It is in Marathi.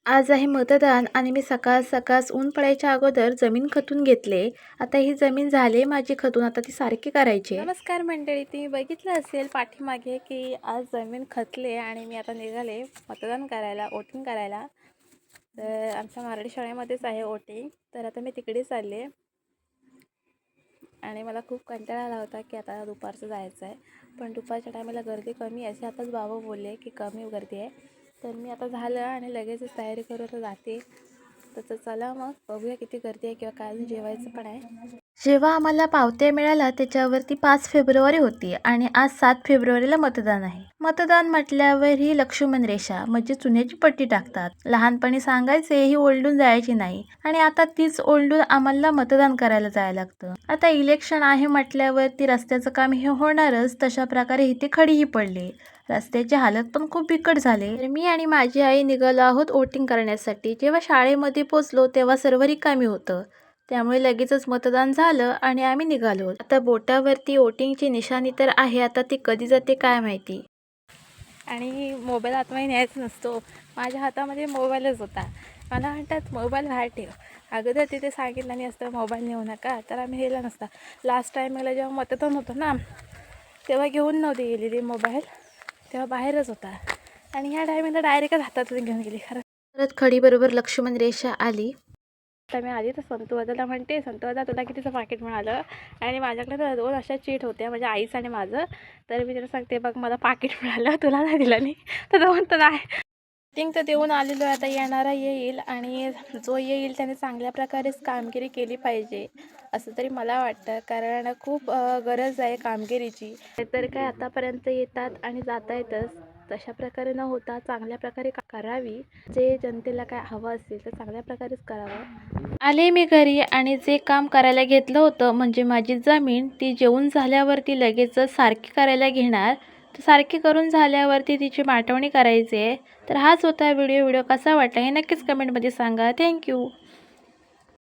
आज आहे मतदान आणि मी सकाळ ऊन पडायच्या अगोदर जमीन खतून घेतले. आता ही जमीन झाली माझी खतून, आता ती सारखी करायची आहे. नमस्कार मंडळी, तुम्ही बघितलं असेल पाठीमागे की आज जमीन खतले आणि मी आता निघाले मतदान करायला, वोटिंग करायला. तर आमच्या मराठी शाळेमध्येच आहे वोटिंग, तर आता मी तिकडे चालले आणि मला खूप कंटाळा आला होता की आता दुपारचं जायचं आहे. पण दुपारच्या टायमाला गर्दी कमी आहे, असे आताच बाबा बोलले की कमी गर्दी आहे. तर मी आता झालं आणि लगेचच तयारी करून जाते. तर चला मग बघूया किती गर्दी आहे किंवा काय, अजून जेवायचं पण आहे. जेव्हा आम्हाला पावत्या मिळाला त्याच्यावरती 5 फेब्रुवारी होती आणि आज 7 फेब्रुवारीला मतदान आहे. मतदान म्हटल्यावर ही लक्ष्मण रेषा म्हणजे चुन्याची पट्टी टाकतात. लहानपणी सांगायचे ही ओलंडून जायची नाही आणि आता तीच ओलंडून आम्हाला मतदान करायला जायला लागतं. आता इलेक्शन आहे म्हटल्यावरती रस्त्याचं काम हे होणारच, तशा प्रकारे इथे खडीही पडली. रस्त्याची हालत पण खूप बिकट झाले. तर मी आणि माझी आई निघालो आहोत वोटिंग करण्यासाठी. जेव्हा शाळेमध्ये पोचलो तेव्हा सर्व रिकामी होतं, त्यामुळे लगेचच मतदान झालं आणि आम्ही निघालो. आता बोटावरती वोटिंगची निशाणी तर आहे, आता ती कधी जाते काय माहिती. आणि मोबाईल आतमध्ये न्यायचा नसतो, माझ्या हातामध्ये मोबाईलच होता. मला म्हणतात मोबाईल बाहेर ठेव. अगोदर तिथे सांगितलं नाही असतं मोबाईल नेऊ नका, तर आम्ही नेला नसता. लास्ट टाईमला जेव्हा मतदान होतं ना, तेव्हा घेऊन नव्हती गेलेली मोबाईल, तेव्हा बाहेरच होता. आणि ह्या टायमिंगला डायरेक्टच हातातून घेऊन गेली. खरं परत खडीबरोबर लक्ष्मण रेषा आली. तर मी आधी तर संतूदाला म्हणते, संतूदा तुला कितीचं पाकिट मिळालं? आणि माझ्याकडे तर 2 अशा चीट होत्या, म्हणजे आईचं आणि माझं. तर मी त्याला सांगते बघ मला पाकिट मिळालं, तुला नाही दिलं नाही. तर तो म्हणतो नाही. वोटिंग तर देऊन आलेलो आहे, आता येणारा येईल आणि जो येईल त्याने चांगल्या प्रकारेच कामगिरी केली पाहिजे असं तरी मला वाटतं. कारण खूप गरज आहे कामगिरीची. तर काय आतापर्यंत येतात आणि जाता येतच, तशा प्रकारे न होता चांगल्या प्रकारे करावी. जे जनतेला काय हवं असेल तर चांगल्या प्रकारेच करावं. आले मी घरी आणि जे काम करायला घेतलं होतं म्हणजे माझी जमीन, ती जेवून झाल्यावरती लगेचच सारखी करायला घेणार. तर सारखी करून झाल्यावरती तिची माटवणी करायची आहे. तर हाच होता व्हिडिओ कसा वाटला हे नक्कीच कमेंटमध्ये सांगा. थँक्यू.